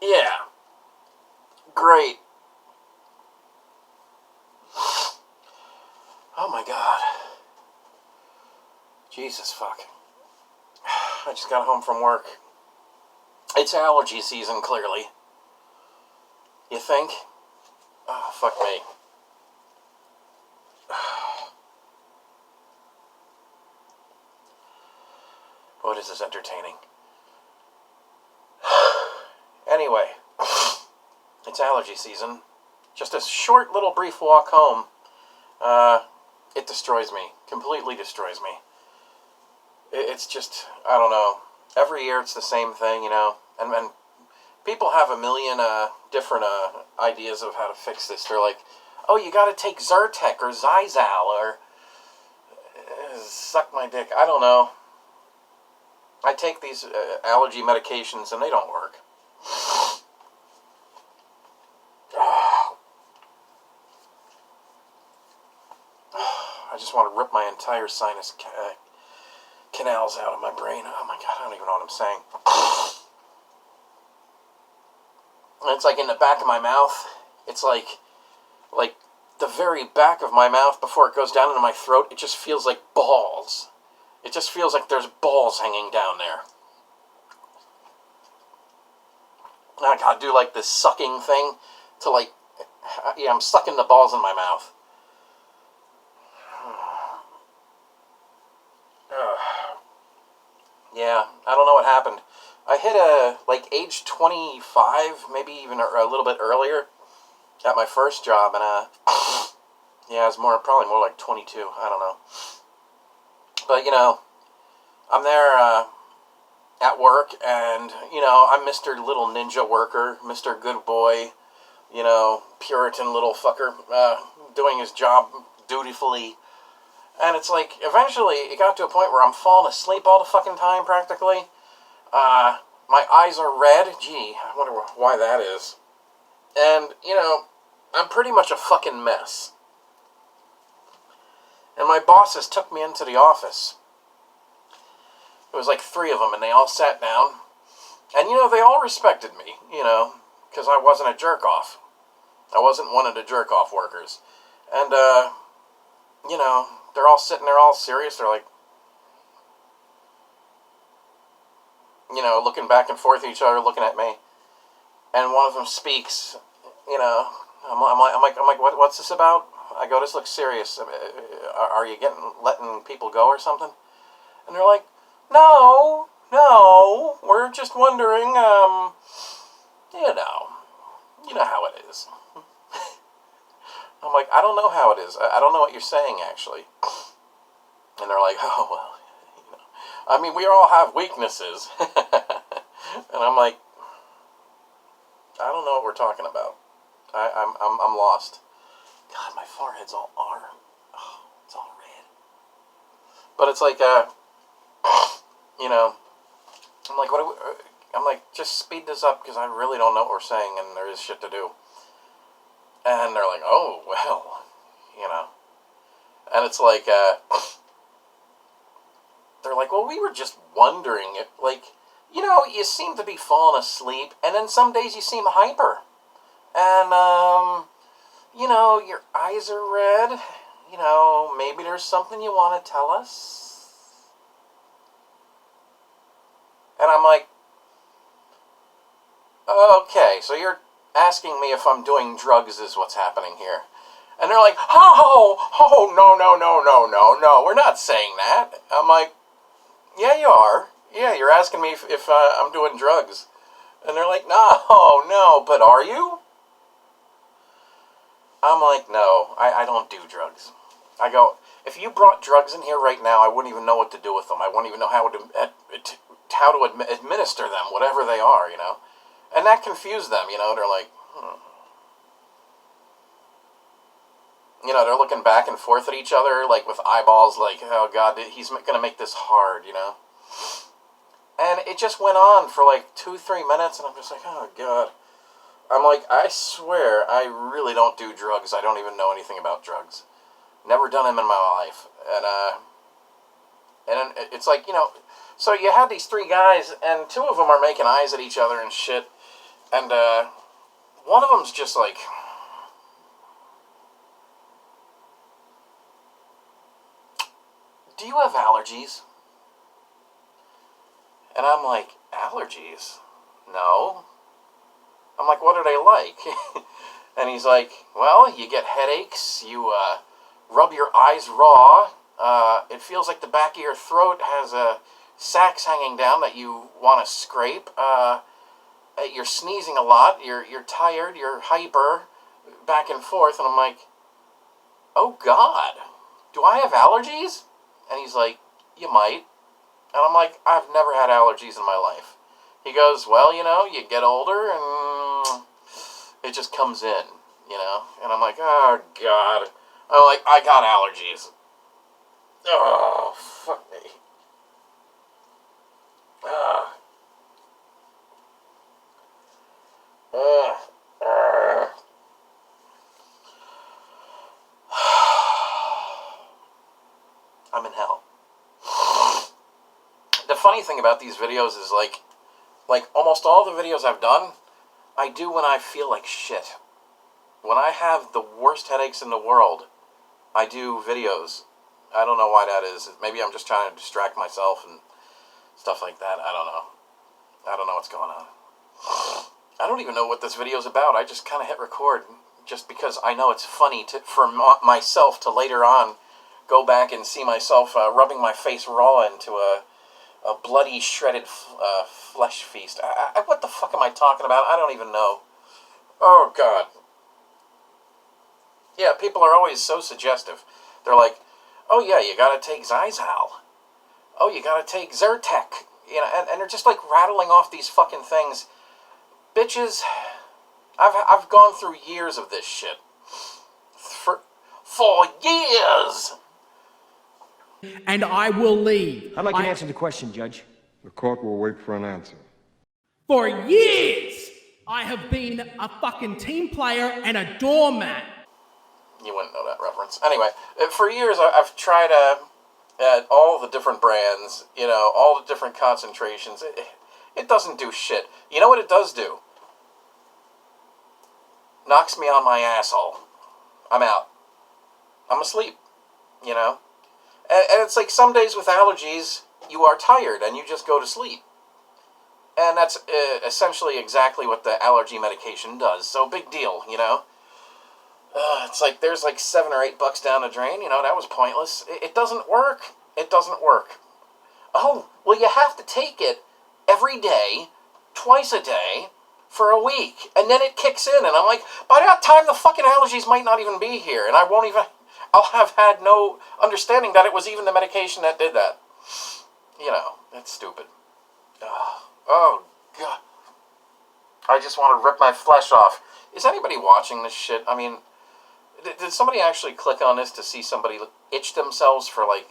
Yeah. Great. Oh my god. Jesus fuck. I just got home from work. It's allergy season, clearly. You think? Oh, fuck me. What is this entertaining? Anyway, it's allergy season. Just a short little brief walk home. It destroys me. Completely destroys me. It's just, I don't know. Every year it's the same thing, you know. And people have a million different ideas of how to fix this. They're like, oh, you gotta take Zyrtec or Zizal or suck my dick. I don't know. I take these allergy medications and they don't work. I just want to rip my entire sinus canals out of my brain. Oh my god, I don't even know what I'm saying. And it's like in the back of my mouth. It's like the very back of my mouth before it goes down into my throat. It just feels like balls. It just feels like there's balls hanging down there. And I gotta do like this sucking thing to like, yeah, I'm sucking the balls in my mouth. Yeah, I don't know what happened. I hit like age 25, maybe even a little bit earlier at my first job, and yeah, it's probably more like 22. I don't know. But you know, I'm there at work, and you know, I'm Mr. Little Ninja Worker, Mr. Good Boy, you know, Puritan little fucker, doing his job dutifully. And it's like, eventually, it got to a point where I'm falling asleep all the fucking time, practically. My eyes are red. Gee, I wonder why that is. And, you know, I'm pretty much a fucking mess. And my bosses took me into the office. It was like 3 of them, and they all sat down. And, you know, they all respected me, you know, because I wasn't a jerk-off. I wasn't one of the jerk-off workers. And, you know, they're all sitting there all serious. They're like, you know, looking back and forth at each other, looking at me. And one of them speaks, you know, I'm like, what's this about? I go, this looks serious. Are you letting people go or something? And they're like, no, we're just wondering, you know how it is. I'm like, I don't know how it is. I don't know what you're saying, actually. And they're like, oh, well, you know. I mean, we all have weaknesses. And I'm like, I don't know what we're talking about. I'm lost. God, my forehead's all it's all red. But it's like, you know, I'm like, I'm like, just speed this up because I really don't know what we're saying and there is shit to do. And they're like, oh, well, you know. And it's like, they're like, well, we were just wondering if, like, you know, you seem to be falling asleep, and then some days you seem hyper. And, you know, your eyes are red. You know, maybe there's something you want to tell us. And I'm like, okay, so you're asking me if I'm doing drugs is what's happening here. And they're like, no, we're not saying that. I'm like, yeah, you are. Yeah, you're asking me if I'm doing drugs. And they're like, no, but are you? I'm like, no, I don't do drugs. I go, if you brought drugs in here right now, I wouldn't even know what to do with them. I wouldn't even know how to administer them, whatever they are, you know. And that confused them, you know. They're like, you know, they're looking back and forth at each other, like with eyeballs, like, oh God, he's going to make this hard, you know. And it just went on for like 2-3 minutes, and I'm just like, oh God. I'm like, I swear, I really don't do drugs. I don't even know anything about drugs. Never done them in my life. And it's like, you know, so you have these 3 guys, and 2 of them are making eyes at each other and shit. And one of them's just like, do you have allergies? And I'm like, allergies? No. I'm like, what are they like? And he's like, well, you get headaches, you rub your eyes raw, it feels like the back of your throat has sacs hanging down that you want to scrape, you're sneezing a lot, you're tired, you're hyper, back and forth. And I'm like, oh God, do I have allergies? And he's like, you might. And I'm like, I've never had allergies in my life. He goes, well, you get older and it just comes in, And I'm like, oh God. I'm like, I got allergies. Oh, fuck me. Ugh. I'm in hell. The funny thing about these videos is like almost all the videos I've done, I do when I feel like shit. When I have the worst headaches in the world, I do videos. I don't know why that is. Maybe I'm just trying to distract myself and stuff like that. I don't know. I don't know what's going on. I don't even know what this video is about. I just kind of hit record just because I know it's funny for myself to later on go back and see myself rubbing my face raw into a bloody, shredded flesh feast. What the fuck am I talking about? I don't even know. Oh, God. Yeah, people are always so suggestive. They're like, oh, yeah, you gotta take Zyzal. Oh, you gotta take Zyrtec. And they're just like rattling off these fucking things. Bitches, I've gone through years of this shit. For years! And I will leave. I'd like an answer to the question, Judge. The court will wait for an answer. For years, I have been a fucking team player and a doormat. You wouldn't know that reference. Anyway, for years I've tried all the different brands, all the different concentrations. It doesn't do shit. You know what it does do? Knocks me on my asshole. I'm out. I'm asleep, And it's like some days with allergies, you are tired and you just go to sleep. And that's essentially exactly what the allergy medication does. So big deal, It's like there's like $7 or $8 down the drain. That was pointless. It doesn't work. It doesn't work. Oh, well, you have to take it every day, twice a day, for a week, and then it kicks in. And I'm like, by that time, the fucking allergies might not even be here, and I'll have had no understanding that it was even the medication that did that. That's stupid. Oh, God. I just want to rip my flesh off. Is anybody watching this shit? I mean, did somebody actually click on this to see somebody itch themselves for like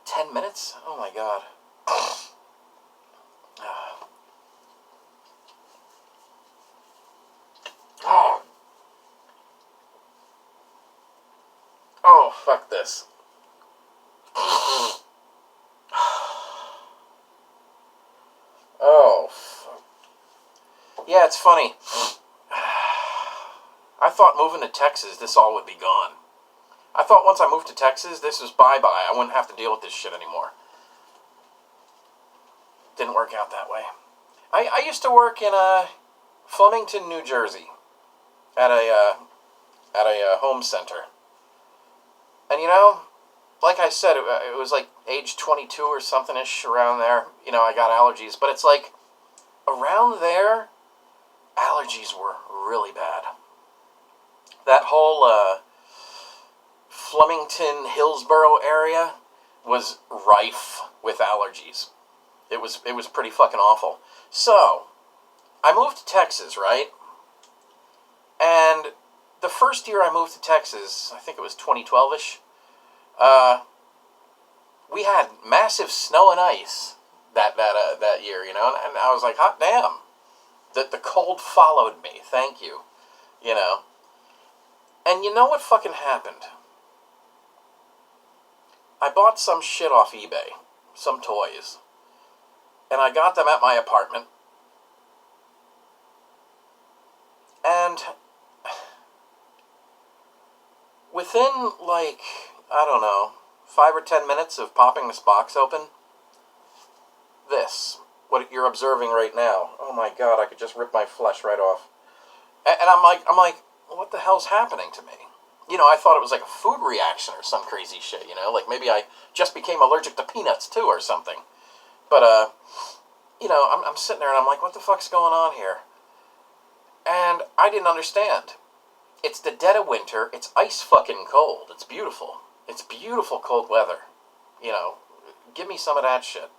10 minutes? Oh my God. Oh, fuck this. Oh, fuck. Yeah, it's funny. I thought moving to Texas, this all would be gone. I thought once I moved to Texas, this was bye-bye. I wouldn't have to deal with this shit anymore. Didn't work out that way. I used to work in Flemington, New Jersey, at a home center. And like I said, it was like age 22 or something-ish, around there. I got allergies. But it's like, around there, allergies were really bad. That whole Flemington, Hillsborough area was rife with allergies. It was pretty fucking awful. So, I moved to Texas, right? And the first year I moved to Texas, I think it was 2012-ish, we had massive snow and ice that year, and I was like, hot damn. The cold followed me, thank you, And you know what fucking happened? I bought some shit off eBay, some toys, and I got them at my apartment, within, like, I don't know, 5 or 10 minutes of popping this box open, this, what you're observing right now, oh my god, I could just rip my flesh right off. And I'm like, what the hell's happening to me? You know, I thought it was like a food reaction or some crazy shit, you know? Like maybe I just became allergic to peanuts too or something. But, you know, I'm sitting there and I'm like, what the fuck's going on here? And I didn't understand. It's the dead of winter. It's ice fucking cold. It's beautiful. It's beautiful cold weather. You know, give me some of that shit.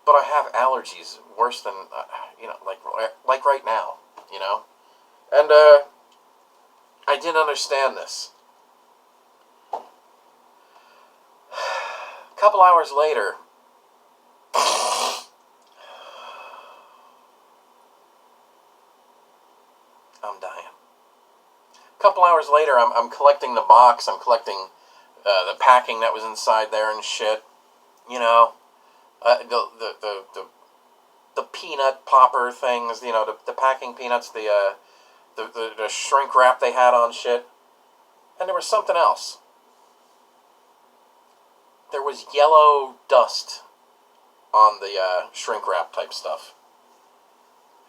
But I have allergies worse than, you know, like right now, you know? And, I didn't understand this. A couple hours later, I'm dying. A couple hours later, I'm collecting the box. I'm collecting the packing that was inside there and shit. You know, the peanut popper things. You know, the packing peanuts. The shrink wrap they had on shit. And there was something else. There was yellow dust on the shrink wrap type stuff.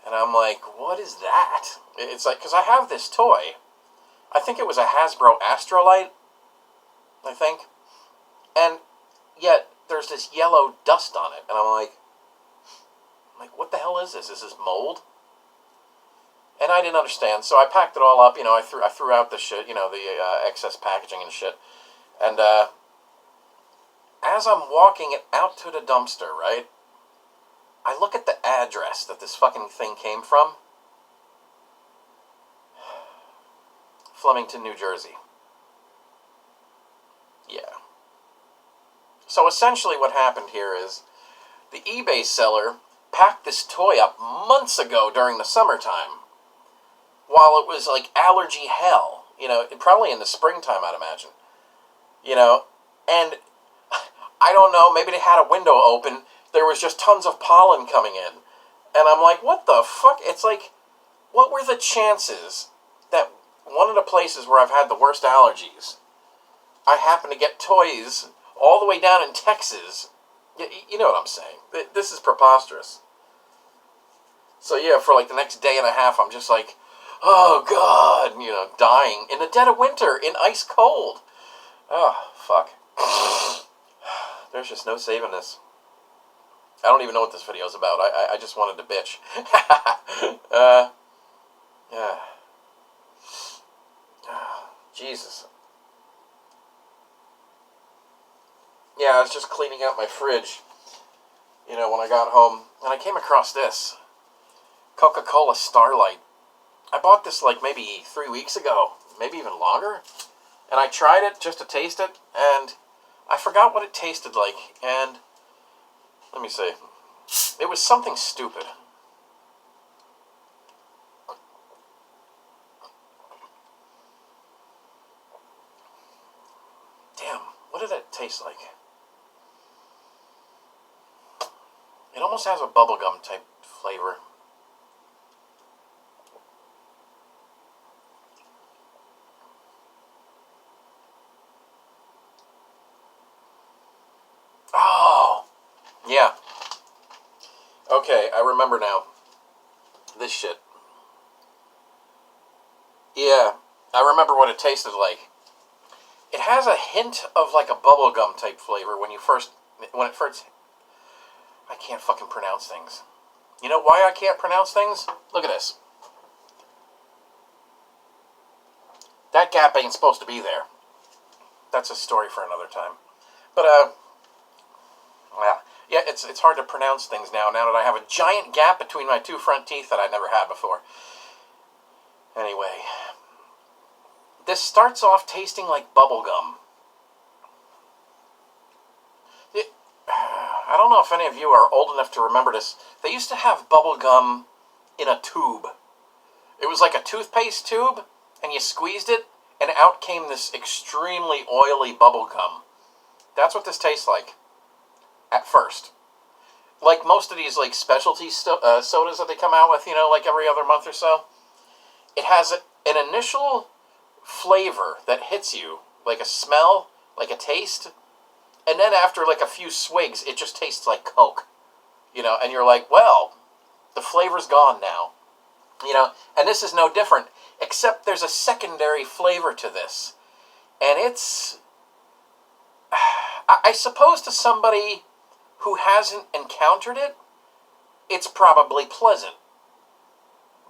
And I'm like, what is that? It's like, because I have this toy. I think it was a Hasbro Astrolight, I think. And yet, there's this yellow dust on it. And I'm like, what the hell is this? Is this mold? And I didn't understand, so I packed it all up. You know, I threw out the shit, you know, the excess packaging and shit. And as I'm walking it out to the dumpster, right, I look at the address that this fucking thing came from. Flemington, New Jersey. Yeah. So essentially what happened here is the eBay seller packed this toy up months ago during the summertime. While it was like allergy hell, you know, probably in the springtime, I'd imagine, you know, and I don't know, maybe they had a window open, there was just tons of pollen coming in, and I'm like, what the fuck? It's like, what were the chances that one of the places where I've had the worst allergies, I happen to get toys all the way down in Texas? You know what I'm saying? This is preposterous. So yeah, for like the next day and a half, I'm just like, oh, God, you know, dying in the dead of winter, in ice cold. Oh, fuck. There's just no saving this. I don't even know what this video's about. I just wanted to bitch. Yeah. Jesus. Yeah, I was just cleaning out my fridge, you know, when I got home, and I came across this. Coca-Cola Starlight. I bought this like maybe 3 weeks ago, maybe even longer, and I tried it just to taste it, and I forgot what it tasted like, and let me see, it was something stupid. Damn, what did it taste like? It almost has a bubblegum type flavor. Oh, yeah. Okay, I remember now. This shit. Yeah, I remember what it tasted like. It has a hint of like a bubblegum type flavor when it first, I can't fucking pronounce things. You know why I can't pronounce things? Look at this. That gap ain't supposed to be there. That's a story for another time. But, yeah, it's hard to pronounce things now that I have a giant gap between my two front teeth that I never had before. Anyway, this starts off tasting like bubble gum. I don't know if any of you are old enough to remember this. They used to have bubble gum in a tube. It was like a toothpaste tube, and you squeezed it, and out came this extremely oily bubble gum. That's what this tastes like. At first. Like most of these like specialty sodas that they come out with, you know, like every other month or so. It has an initial flavor that hits you, like a smell, like a taste, and then after like a few swigs, it just tastes like Coke, and you're like, well, the flavor's gone now, and this is no different, except there's a secondary flavor to this, and it's, I suppose to somebody who hasn't encountered it, it's probably pleasant.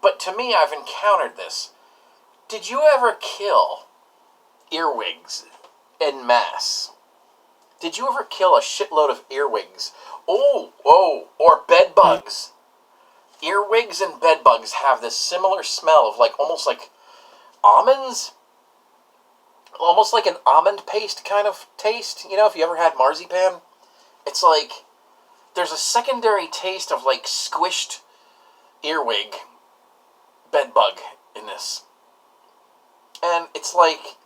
But to me, I've encountered this. Did you ever kill earwigs en masse? Did you ever kill a shitload of earwigs? Or bed bugs. Earwigs and bed bugs have this similar smell of almost like almonds. Almost like an almond paste kind of taste. If you ever had marzipan, it's like there's a secondary taste of squished earwig bed bug in this. And it's like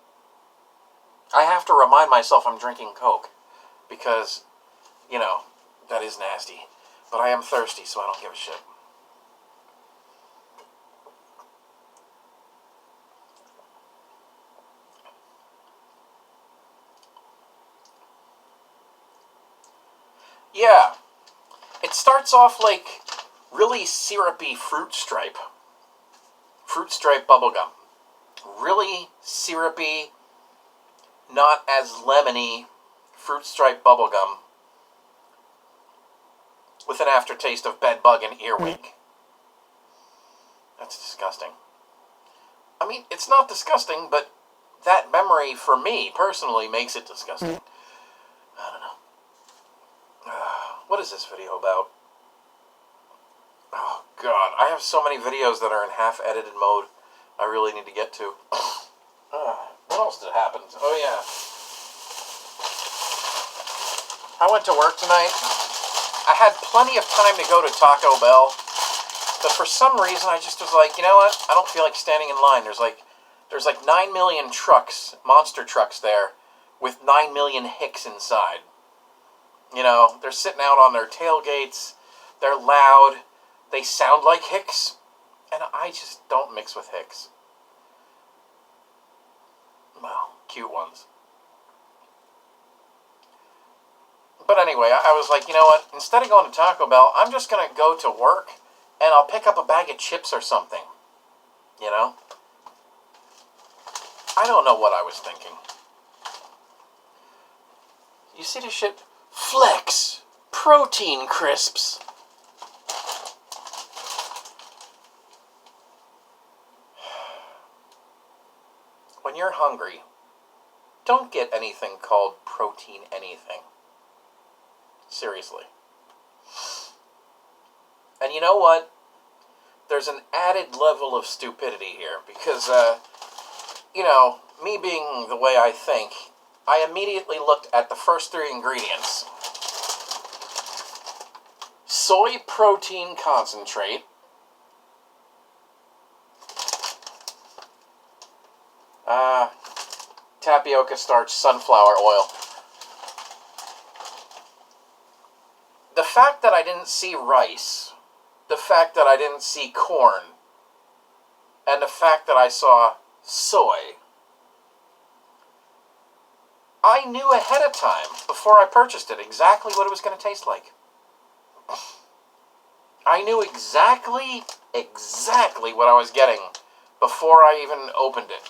I have to remind myself I'm drinking Coke because, that is nasty. But I am thirsty, so I don't give a shit. Yeah, it starts off like really syrupy fruit stripe bubblegum. Really syrupy, not as lemony fruit stripe bubblegum with an aftertaste of bed bug and earwig. That's disgusting. I mean, it's not disgusting, but that memory for me personally makes it disgusting. I don't know. What is this video about? Oh, God. I have so many videos that are in half-edited mode I really need to get to. What else did happen? Oh, yeah. I went to work tonight. I had plenty of time to go to Taco Bell. But for some reason, I just was like, you know what? I don't feel like standing in line. There's like 9 million trucks, monster trucks there, with 9 million hicks inside. They're sitting out on their tailgates, they're loud, they sound like hicks, and I just don't mix with hicks. Well, cute ones. But anyway, I was like, you know what, instead of going to Taco Bell, I'm just going to go to work, and I'll pick up a bag of chips or something, I don't know what I was thinking. You see this shit? Flex protein crisps. When you're hungry, don't get anything called protein anything. Seriously. And you know what? There's an added level of stupidity here because, me being the way I think, I immediately looked at the first 3 ingredients. Soy protein concentrate. Tapioca starch, sunflower oil. The fact that I didn't see rice, the fact that I didn't see corn, and the fact that I saw soy, I knew ahead of time, before I purchased it, exactly what it was going to taste like. I knew exactly what I was getting before I even opened it.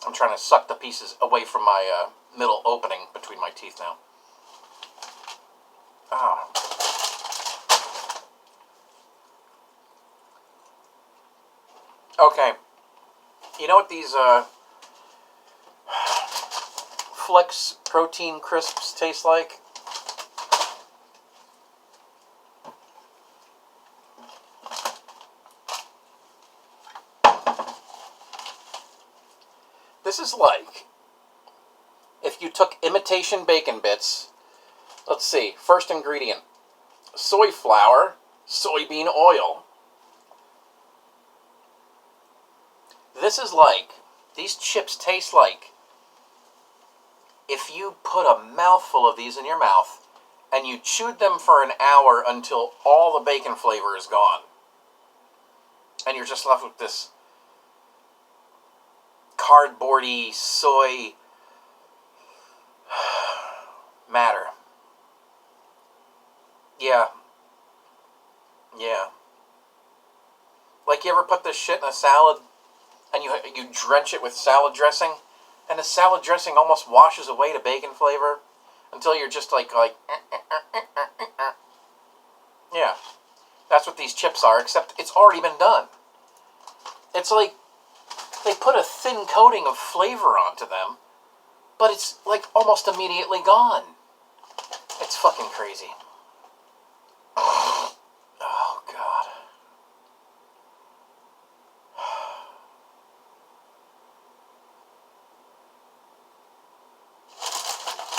I'm trying to suck the pieces away from my middle opening between my teeth now. Okay. You know what these Flex protein crisps taste like? This is like if you took imitation bacon bits. Let's see. First ingredient: soy flour, soybean oil, This is like, these chips taste like if you put a mouthful of these in your mouth and you chewed them for an hour until all the bacon flavor is gone. And you're just left with this cardboardy soy matter. Yeah. Yeah. Like, you ever put this shit in a salad and you drench it with salad dressing, and the salad dressing almost washes away the bacon flavor until you're just like yeah. That's what these chips are, except it's already been done. It's like they put a thin coating of flavor onto them, but it's like almost immediately gone. It's fucking crazy. Oh, God.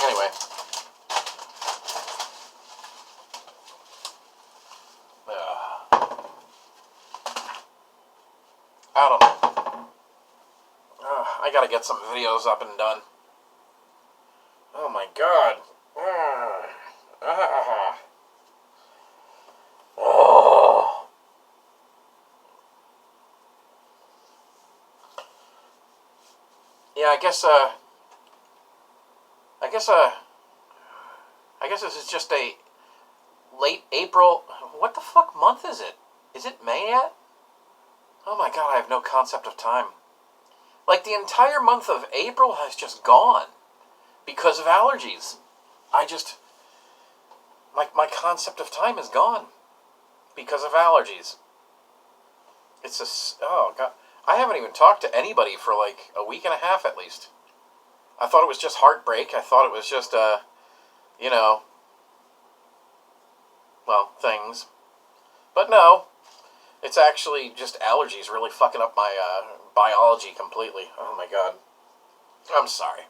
Anyway. I don't know. I gotta get some videos up and done. Oh my God. Oh. Yeah, I guess this is just a late April. What the fuck month is it? Is it May yet? Oh my God, I have no concept of time. Like, the entire month of April has just gone because of allergies. My concept of time is gone because of allergies. It's just, oh God. I haven't even talked to anybody for like a week and a half at least. I thought it was just heartbreak. I thought it was just, things. But no, it's actually just allergies really fucking up my biology completely. Oh my God. I'm sorry.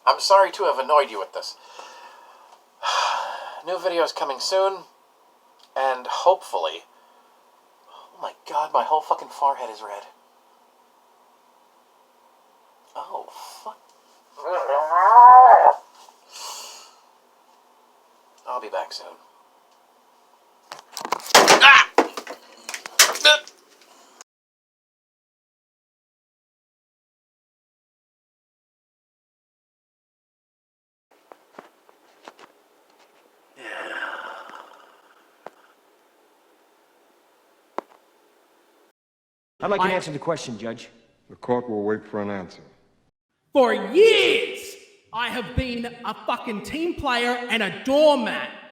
I'm sorry to have annoyed you with this. New videos coming soon, and hopefully... Oh my God, my whole fucking forehead is red. Oh, fuck. I'll be back soon. Ah! I'd like an answer to the question, Judge. The court will wait for an answer. For years, I have been a fucking team player and a doormat.